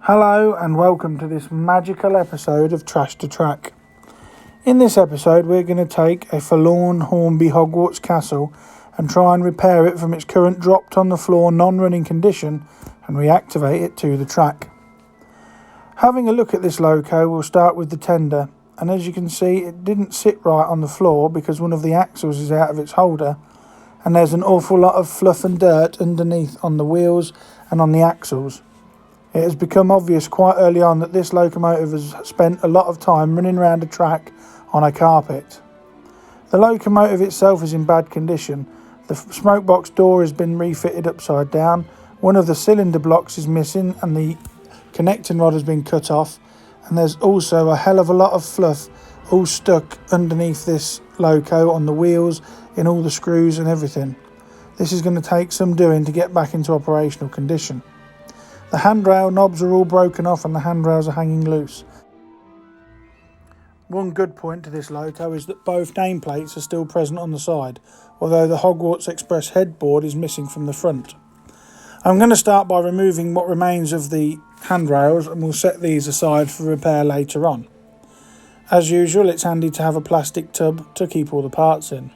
Hello and welcome to this magical episode of Trash to Track. In this episode we're going to take a forlorn Hornby Hogwarts Castle and try and repair it from its current dropped on the floor non-running condition and reactivate it to the track. Having a look at this loco, we'll start with the tender, and as you can see it didn't sit right on the floor because one of the axles is out of its holder and there's an awful lot of fluff and dirt underneath on the wheels and on the axles. It has become obvious quite early on that this locomotive has spent a lot of time running around a track on a carpet. The locomotive itself is in bad condition. The smoke box door has been refitted upside down, one of the cylinder blocks is missing and the connecting rod has been cut off, and there's also a hell of a lot of fluff all stuck underneath this loco on the wheels, in all the screws and everything. This is going to take some doing to get back into operational condition. The handrail knobs are all broken off and the handrails are hanging loose. One good point to this loco is that both nameplates are still present on the side, although the Hogwarts Express headboard is missing from the front. I'm going to start by removing what remains of the handrails and we'll set these aside for repair later on. As usual, it's handy to have a plastic tub to keep all the parts in.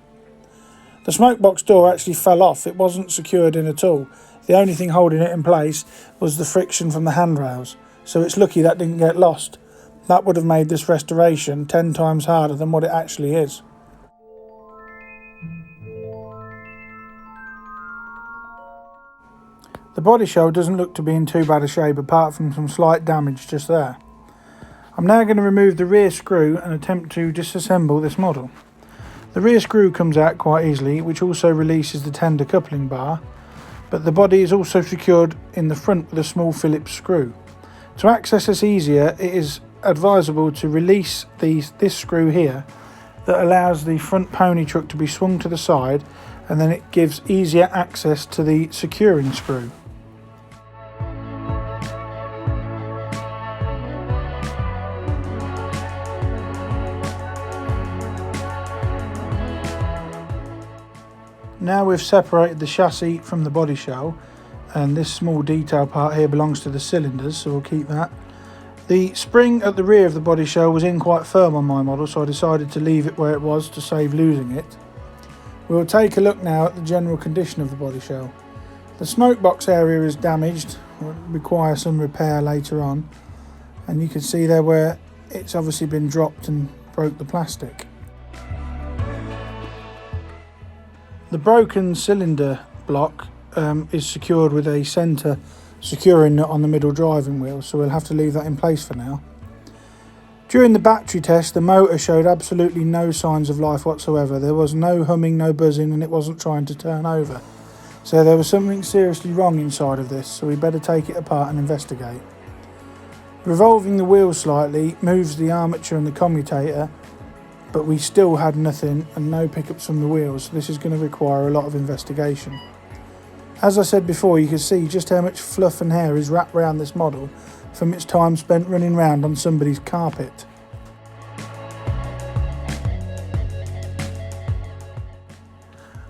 The smoke box door actually fell off, it wasn't secured in at all. The only thing holding it in place was the friction from the handrails, so it's lucky that didn't get lost. That would have made this restoration 10 times harder than what it actually is. The body shell doesn't look to be in too bad a shape apart from some slight damage just there. I'm now going to remove the rear screw and attempt to disassemble this model. The rear screw comes out quite easily, which also releases the tender coupling bar, but the body is also secured in the front with a small Phillips screw. To access this easier, it is advisable to release this screw here that allows the front pony truck to be swung to the side, and then it gives easier access to the securing screw. Now we've separated the chassis from the body shell, and this small detail part here belongs to the cylinders, so we'll keep that. The spring at the rear of the body shell was in quite firm on my model, so I decided to leave it where it was to save losing it. We'll take a look now at the general condition of the body shell. The smoke box area is damaged, will require some repair later on, and you can see there where it's obviously been dropped and broke the plastic. The broken cylinder block is secured with a centre securing nut on the middle driving wheel, so we'll have to leave that in place for now. During the battery test, the motor showed absolutely no signs of life whatsoever. There was no humming, no buzzing, and it wasn't trying to turn over. So there was something seriously wrong inside of this, so we better take it apart and investigate. Revolving the wheel slightly moves the armature and the commutator, but we still had nothing and no pickups from the wheels, so this is going to require a lot of investigation. As I said before, you can see just how much fluff and hair is wrapped around this model from its time spent running around on somebody's carpet.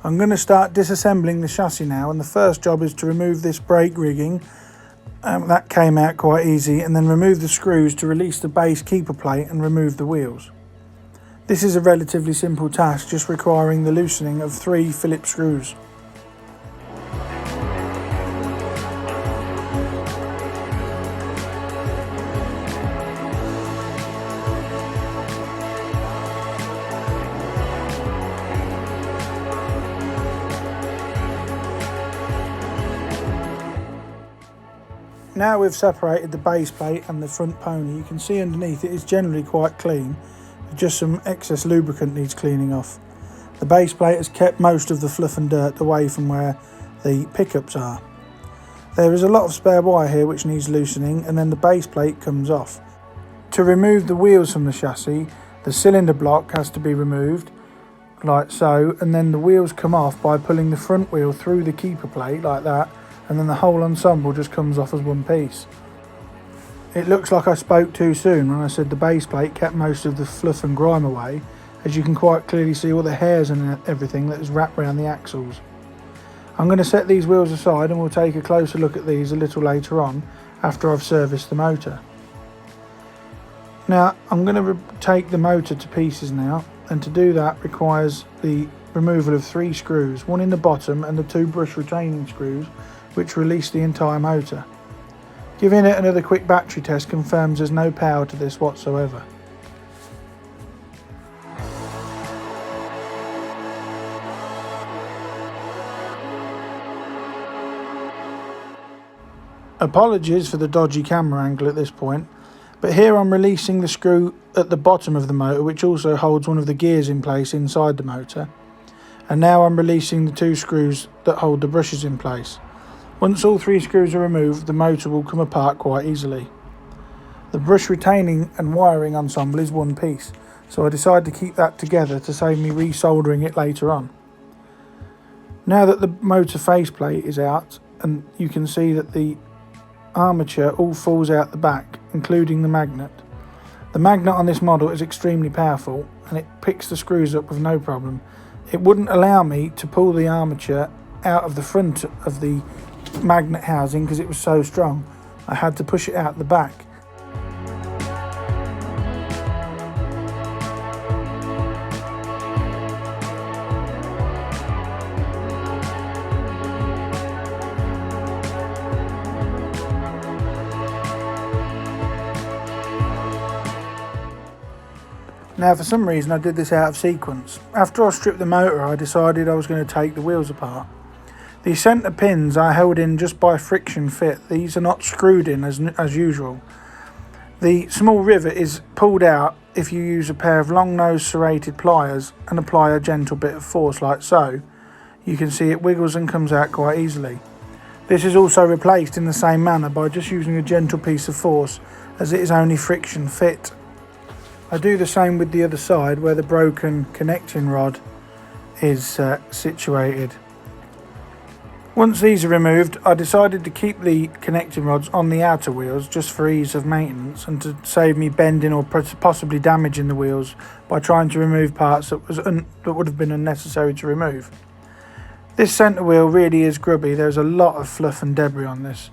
I'm going to start disassembling the chassis now, and the first job is to remove this brake rigging. That came out quite easy, and then remove the screws to release the base keeper plate and remove the wheels. This is a relatively simple task, just requiring the loosening of 3 Phillips screws. Now we've separated the base plate and the front pony, you can see underneath it is generally quite clean. Just some excess lubricant needs cleaning off. The base plate has kept most of the fluff and dirt away from where the pickups are. There is a lot of spare wire here which needs loosening, and then the base plate comes off. To remove the wheels from the chassis, the cylinder block has to be removed, like so, and then the wheels come off by pulling the front wheel through the keeper plate like that, and then the whole ensemble just comes off as one piece. It looks like I spoke too soon when I said the base plate kept most of the fluff and grime away, as you can quite clearly see all the hairs and everything that is wrapped around the axles. I'm going to set these wheels aside and we'll take a closer look at these a little later on, after I've serviced the motor. Now I'm going to take the motor to pieces now, and to do that requires the removal of 3 screws, one in the bottom and the 2 brush retaining screws which release the entire motor. Giving it another quick battery test confirms there's no power to this whatsoever. Apologies for the dodgy camera angle at this point, but here I'm releasing the screw at the bottom of the motor, which also holds one of the gears in place inside the motor, and now I'm releasing the 2 screws that hold the brushes in place. Once all 3 screws are removed, the motor will come apart quite easily. The brush retaining and wiring ensemble is one piece, so I decided to keep that together to save me resoldering it later on. Now that the motor faceplate is out, and you can see that the armature all falls out the back, including the magnet. The magnet on this model is extremely powerful and it picks the screws up with no problem. It wouldn't allow me to pull the armature out of the front of the magnet housing because it was so strong. I had to push it out the back. Now for some reason I did this out of sequence. After I stripped the motor, I decided I was going to take the wheels apart. The centre pins are held in just by friction fit. These are not screwed in as usual. The small rivet is pulled out if you use a pair of long nose serrated pliers and apply a gentle bit of force like so. You can see it wiggles and comes out quite easily. This is also replaced in the same manner by just using a gentle piece of force, as it is only friction fit. I do the same with the other side where the broken connecting rod is situated. Once these are removed, I decided to keep the connecting rods on the outer wheels just for ease of maintenance and to save me bending or possibly damaging the wheels by trying to remove parts that would have been unnecessary to remove. This centre wheel really is grubby. There's a lot of fluff and debris on this.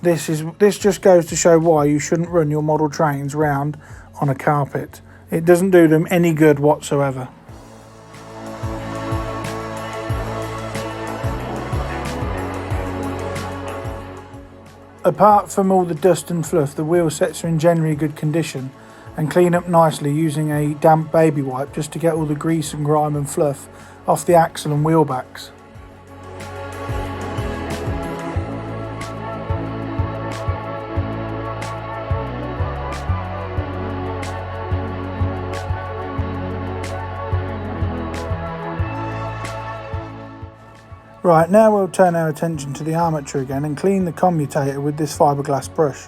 This just goes to show why you shouldn't run your model trains round on a carpet. It doesn't do them any good whatsoever. Apart from all the dust and fluff, the wheel sets are in generally good condition and clean up nicely using a damp baby wipe just to get all the grease and grime and fluff off the axle and wheel backs. Right, now we'll turn our attention to the armature again and clean the commutator with this fiberglass brush.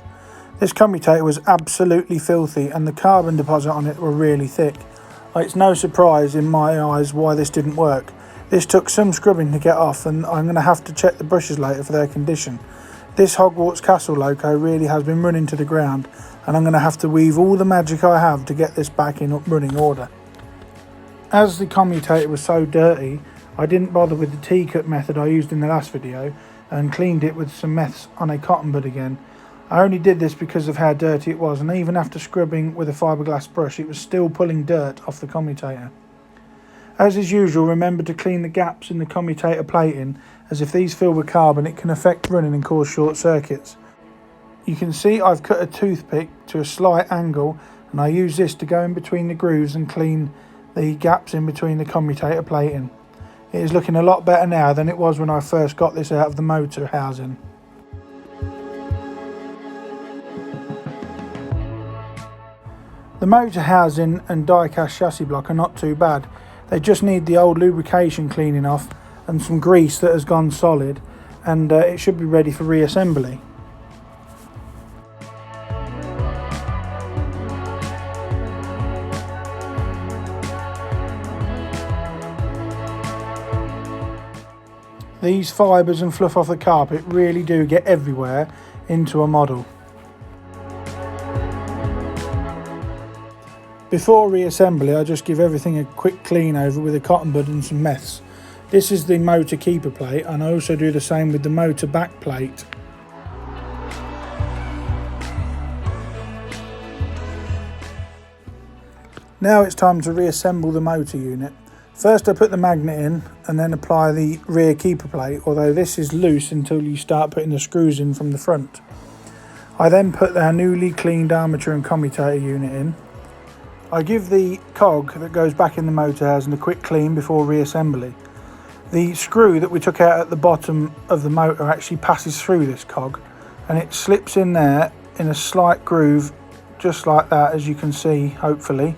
This commutator was absolutely filthy and the carbon deposit on it were really thick. It's no surprise in my eyes why this didn't work. This took some scrubbing to get off and I'm going to have to check the brushes later for their condition. This Hogwarts Castle loco really has been running to the ground and I'm going to have to weave all the magic I have to get this back in running order. As the commutator was so dirty, I didn't bother with the T-cut method I used in the last video and cleaned it with some meths on a cotton bud again. I only did this because of how dirty it was, and even after scrubbing with a fiberglass brush it was still pulling dirt off the commutator. As is usual, remember to clean the gaps in the commutator plating, as if these fill with carbon it can affect running and cause short circuits. You can see I've cut a toothpick to a slight angle and I use this to go in between the grooves and clean the gaps in between the commutator plating. It is looking a lot better now than it was when I first got this out of the motor housing. The motor housing and die-cast chassis block are not too bad. They just need the old lubrication cleaning off and some grease that has gone solid, and it should be ready for reassembly. These fibres and fluff off the carpet really do get everywhere into a model. Before reassembly, I just give everything a quick clean over with a cotton bud and some meths. This is the motor keeper plate, and I also do the same with the motor back plate. Now it's time to reassemble the motor unit. First I put the magnet in and then apply the rear keeper plate, although this is loose until you start putting the screws in from the front. I then put our newly cleaned armature and commutator unit in. I give the cog that goes back in the motor housing a quick clean before reassembly. The screw that we took out at the bottom of the motor actually passes through this cog and it slips in there in a slight groove, just like that, as you can see. Hopefully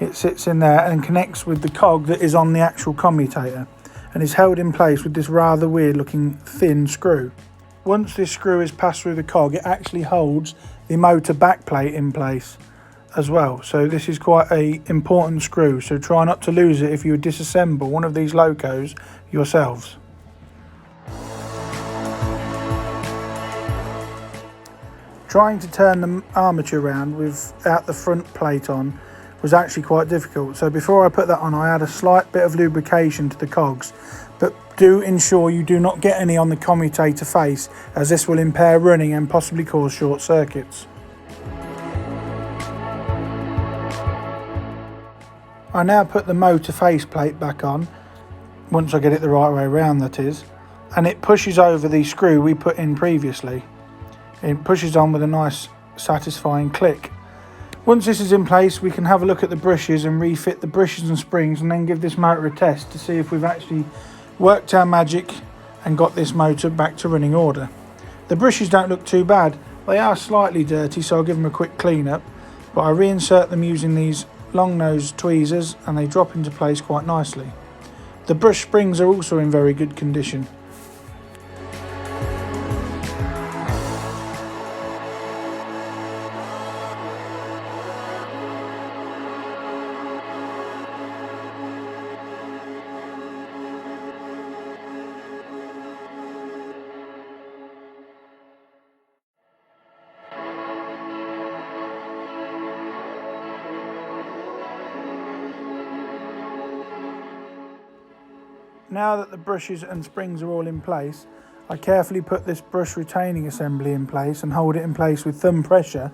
it sits in there and connects with the cog that is on the actual commutator and is held in place with this rather weird looking thin screw. Once this screw is passed through the cog, it actually holds the motor back plate in place as well. So this is quite a important screw, so try not to lose it if you disassemble one of these locos yourselves. Trying to turn the armature around without the front plate on was actually quite difficult, so before I put that on I add a slight bit of lubrication to the cogs, but do ensure you do not get any on the commutator face, as this will impair running and possibly cause short circuits. I now put the motor face plate back on, once I get it the right way around that is, and it pushes over the screw we put in previously. It pushes on with a nice satisfying click. Once this is in place, we can have a look at the brushes and refit the brushes and springs, and then give this motor a test to see if we've actually worked our magic and got this motor back to running order. The brushes don't look too bad. They are slightly dirty, so I'll give them a quick clean up, but I reinsert them using these long nosed tweezers and they drop into place quite nicely. The brush springs are also in very good condition. Now that the brushes and springs are all in place, I carefully put this brush retaining assembly in place and hold it in place with thumb pressure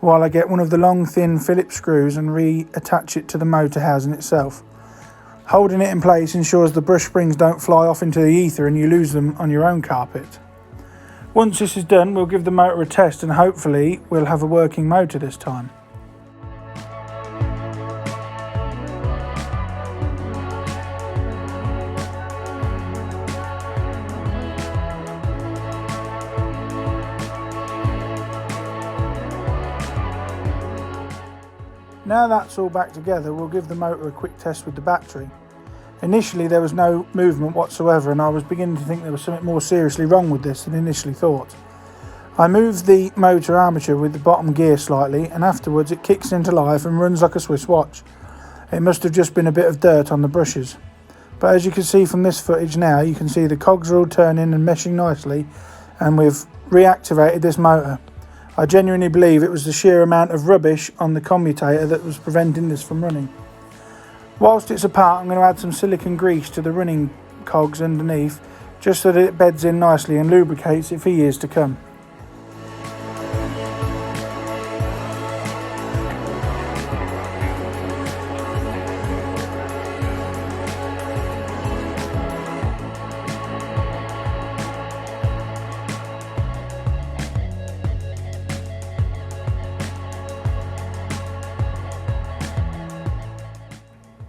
while I get one of the long thin Phillips screws and reattach it to the motor housing itself. Holding it in place ensures the brush springs don't fly off into the ether and you lose them on your own carpet. Once this is done, we'll give the motor a test and hopefully we'll have a working motor this time. Now that's all back together, we'll give the motor a quick test with the battery. Initially there was no movement whatsoever and I was beginning to think there was something more seriously wrong with this than initially thought. I moved the motor armature with the bottom gear slightly and afterwards it kicks into life and runs like a Swiss watch. It must have just been a bit of dirt on the brushes. But as you can see from this footage now, you can see the cogs are all turning and meshing nicely and we've reactivated this motor. I genuinely believe it was the sheer amount of rubbish on the commutator that was preventing this from running. Whilst it's apart, I'm going to add some silicone grease to the running cogs underneath, just so that it beds in nicely and lubricates it for years to come.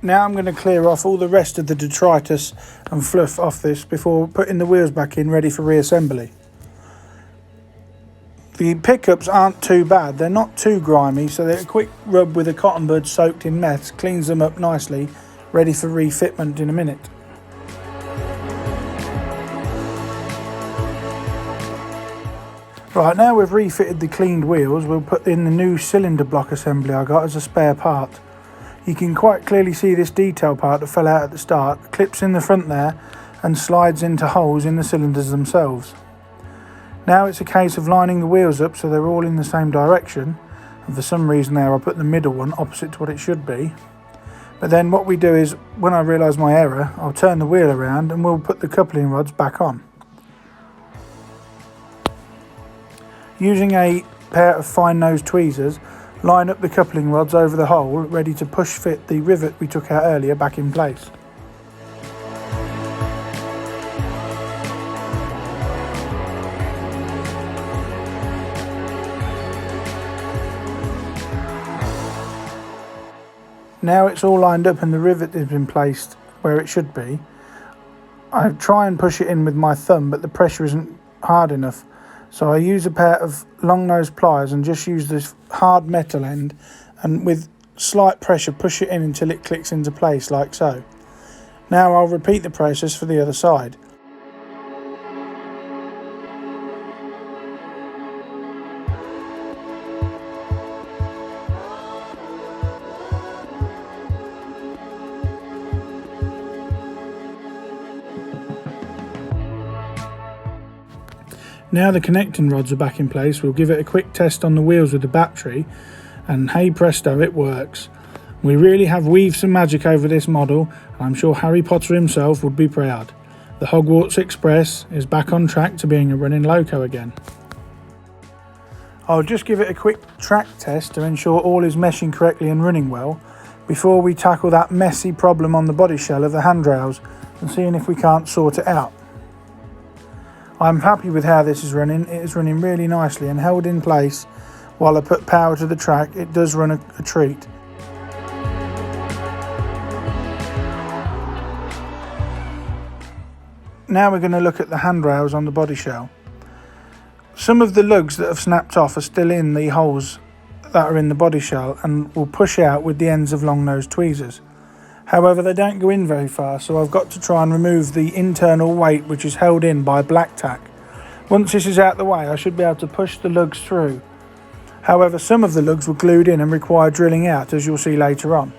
Now I'm going to clear off all the rest of the detritus and fluff off this before putting the wheels back in ready for reassembly. The pickups aren't too bad, they're not too grimy, so a quick rub with a cotton bud soaked in meth cleans them up nicely, ready for refitment in a minute. Right, now we've refitted the cleaned wheels, we'll put in the new cylinder block assembly I got as a spare part. You can quite clearly see this detail part that fell out at the start, clips in the front there and slides into holes in the cylinders themselves. Now it's a case of lining the wheels up so they're all in the same direction, and for some reason there I put the middle one opposite to what it should be. But then what we do is, when I realise my error, I'll turn the wheel around and we'll put the coupling rods back on. Using a pair of fine nosed tweezers, line up the coupling rods over the hole, ready to push fit the rivet we took out earlier back in place. Now it's all lined up and the rivet has been placed where it should be, I try and push it in with my thumb, but the pressure isn't hard enough. So I use a pair of long nose pliers and just use this hard metal end, and with slight pressure push it in until it clicks into place like so. Now I'll repeat the process for the other side. Now the connecting rods are back in place, we'll give it a quick test on the wheels with the battery, and hey presto, it works. We really have weaved some magic over this model, and I'm sure Harry Potter himself would be proud. The Hogwarts Express is back on track to being a running loco again. I'll just give it a quick track test to ensure all is meshing correctly and running well, before we tackle that messy problem on the body shell of the handrails and seeing if we can't sort it out. I'm happy with how this is running. It is running really nicely and held in place while I put power to the track. It does run a treat. Now we're going to look at the handrails on the body shell. Some of the lugs that have snapped off are still in the holes that are in the body shell and will push out with the ends of long nose tweezers. However, they don't go in very far, so I've got to try and remove the internal weight which is held in by black tack. Once this is out the way, I should be able to push the lugs through. However, some of the lugs were glued in and require drilling out, as you'll see later on.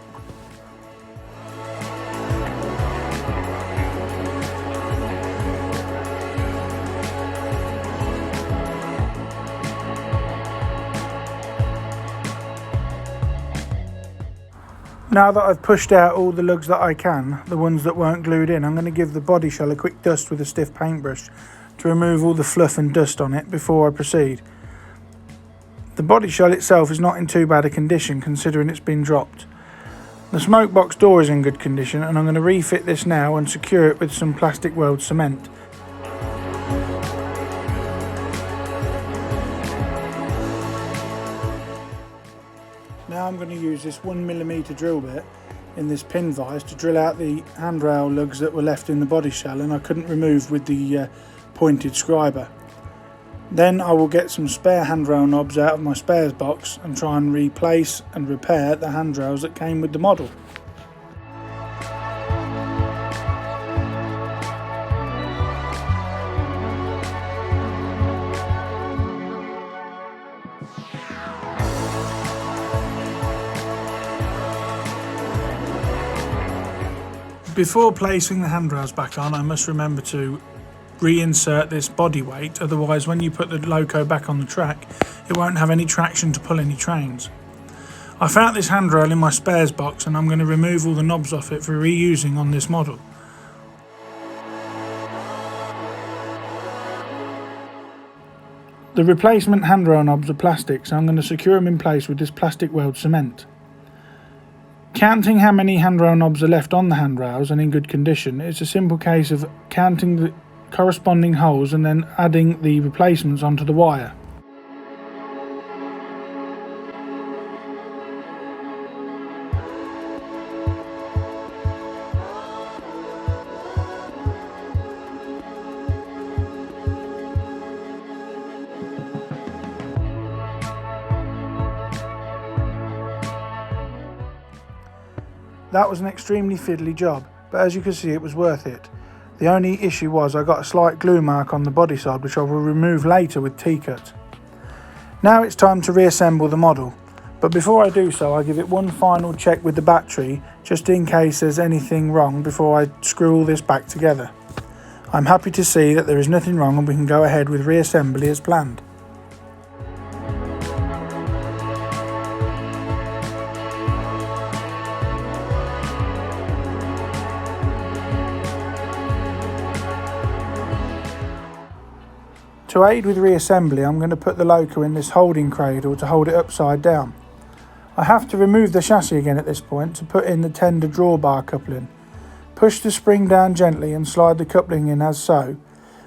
Now that I've pushed out all the lugs that I can, the ones that weren't glued in, I'm going to give the body shell a quick dust with a stiff paintbrush to remove all the fluff and dust on it before I proceed. The body shell itself is not in too bad a condition considering it's been dropped. The smoke box door is in good condition, and I'm going to refit this now and secure it with some plastic weld cement. Now I'm going to use this 1mm drill bit in this pin vise to drill out the handrail lugs that were left in the body shell and I couldn't remove with the pointed scriber. Then I will get some spare handrail knobs out of my spares box and try and replace and repair the handrails that came with the model. Before placing the handrails back on, I must remember to reinsert this body weight, otherwise when you put the loco back on the track, it won't have any traction to pull any trains. I found this handrail in my spares box and I'm going to remove all the knobs off it for reusing on this model. The replacement handrail knobs are plastic, so I'm going to secure them in place with this plastic weld cement. Counting how many handrail knobs are left on the handrails and in good condition, it's a simple case of counting the corresponding holes and then adding the replacements onto the wire. That was an extremely fiddly job, but as you can see it was worth it. The only issue was I got a slight glue mark on the body side which I will remove later with T-cut. Now it's time to reassemble the model, but before I do so I give it one final check with the battery just in case there's anything wrong before I screw all this back together. I'm happy to see that there is nothing wrong and we can go ahead with reassembly as planned. To aid with reassembly, I'm going to put the loco in this holding cradle to hold it upside down. I have to remove the chassis again at this point to put in the tender drawbar coupling. Push the spring down gently and slide the coupling in as so,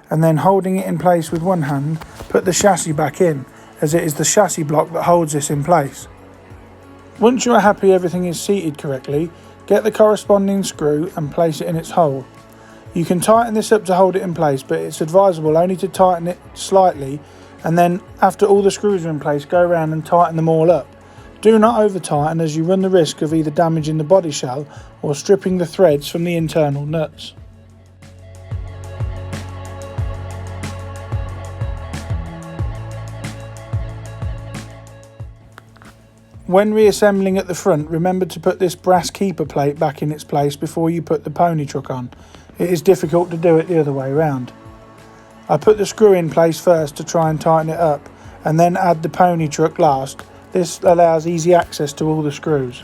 and then holding it in place with one hand, put the chassis back in, as it is the chassis block that holds this in place. Once you are happy everything is seated correctly, get the corresponding screw and place it in its hole. You can tighten this up to hold it in place, but it's advisable only to tighten it slightly, and then after all the screws are in place, go around and tighten them all up. Do not over tighten, as you run the risk of either damaging the body shell or stripping the threads from the internal nuts. When reassembling at the front, remember to put this brass keeper plate back in its place before you put the pony truck on. It is difficult to do it the other way around. I put the screw in place first to try and tighten it up, and then add the pony truck last. This allows easy access to all the screws.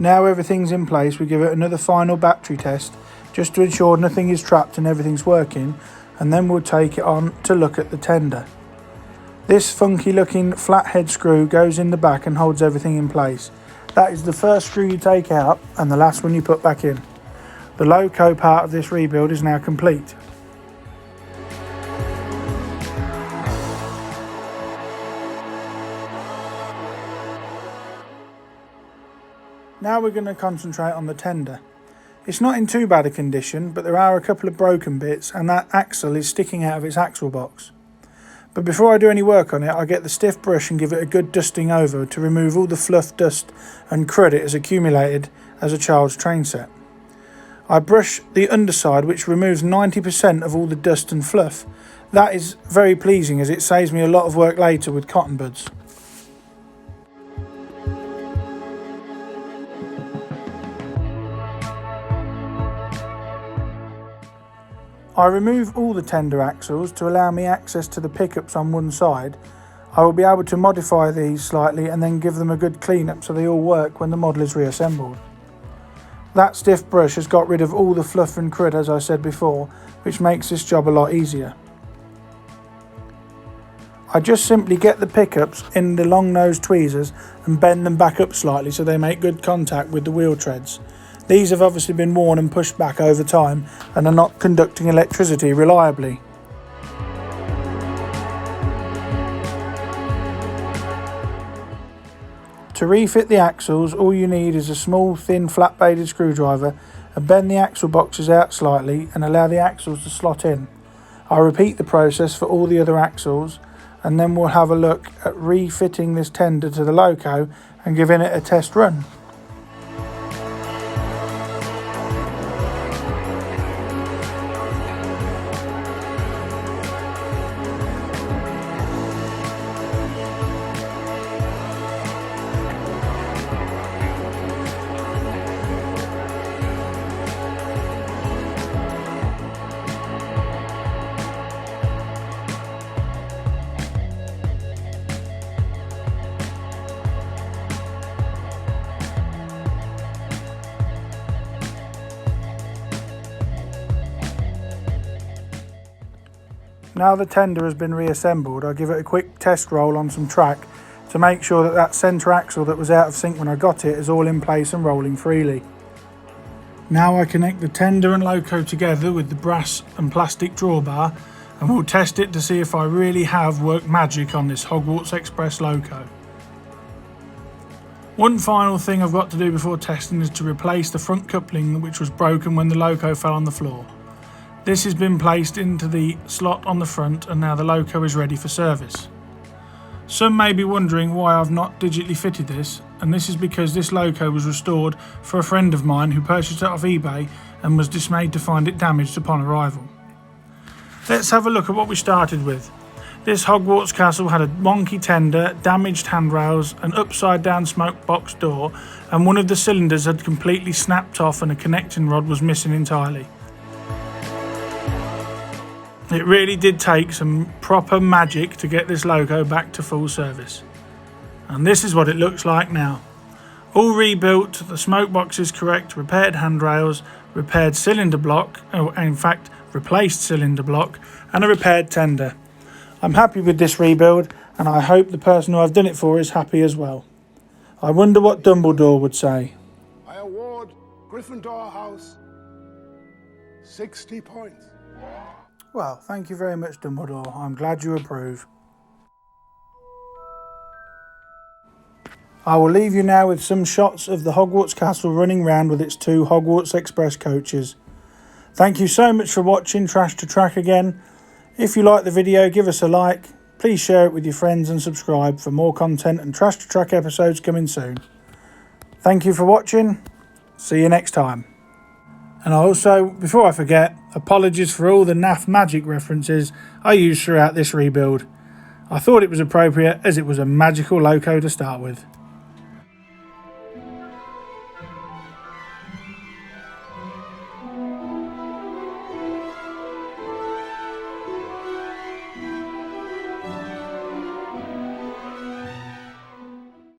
Now everything's in place, we give it another final battery test just to ensure nothing is trapped and everything's working, and then we'll take it on to look at the tender. This funky looking flathead screw goes in the back and holds everything in place. That is the first screw you take out and the last one you put back in. The loco part of this rebuild is now complete. Now we're going to concentrate on the tender. It's not in too bad a condition, but there are a couple of broken bits and that axle is sticking out of its axle box. But before I do any work on it, I get the stiff brush and give it a good dusting over to remove all the fluff, dust and crud it has accumulated as a child's train set. I brush the underside, which removes 90% of all the dust and fluff. That is very pleasing as it saves me a lot of work later with cotton buds. I remove all the tender axles to allow me access to the pickups on one side. I will be able to modify these slightly and then give them a good clean up so they all work when the model is reassembled. That stiff brush has got rid of all the fluff and crud, as I said before, which makes this job a lot easier. I just simply get the pickups in the long nose tweezers and bend them back up slightly so they make good contact with the wheel treads. These have obviously been worn and pushed back over time and are not conducting electricity reliably. To refit the axles, all you need is a small thin flat bladed screwdriver and bend the axle boxes out slightly and allow the axles to slot in. I'll repeat the process for all the other axles, and then we'll have a look at refitting this tender to the loco and giving it a test run. Now the tender has been reassembled, I give it a quick test roll on some track to make sure that that centre axle that was out of sync when I got it is all in place and rolling freely. Now I connect the tender and loco together with the brass and plastic drawbar, and we'll test it to see if I really have worked magic on this Hogwarts Express loco. One final thing I've got to do before testing is to replace the front coupling which was broken when the loco fell on the floor. This has been placed into the slot on the front and now the loco is ready for service. Some may be wondering why I've not digitally fitted this, and this is because this loco was restored for a friend of mine who purchased it off eBay and was dismayed to find it damaged upon arrival. Let's have a look at what we started with. This Hogwarts Castle had a wonky tender, damaged handrails, an upside down smoke box door, and one of the cylinders had completely snapped off and a connecting rod was missing entirely. It really did take some proper magic to get this loco back to full service. And this is what it looks like now. All rebuilt, the smoke box is correct, repaired handrails, repaired cylinder block, in fact replaced cylinder block, and a repaired tender. I'm happy with this rebuild, and I hope the person who I've done it for is happy as well. I wonder what Dumbledore would say. I award Gryffindor House 60 points. Well, thank you very much, Dumbledore. I'm glad you approve. I will leave you now with some shots of the Hogwarts Castle running round with its 2 Hogwarts Express coaches. Thank you so much for watching Trash to Track again. If you like the video, give us a like. Please share it with your friends and subscribe for more content and Trash to Track episodes coming soon. Thank you for watching. See you next time. And also, before I forget, apologies for all the naff magic references I used throughout this rebuild. I thought it was appropriate as it was a magical loco to start with.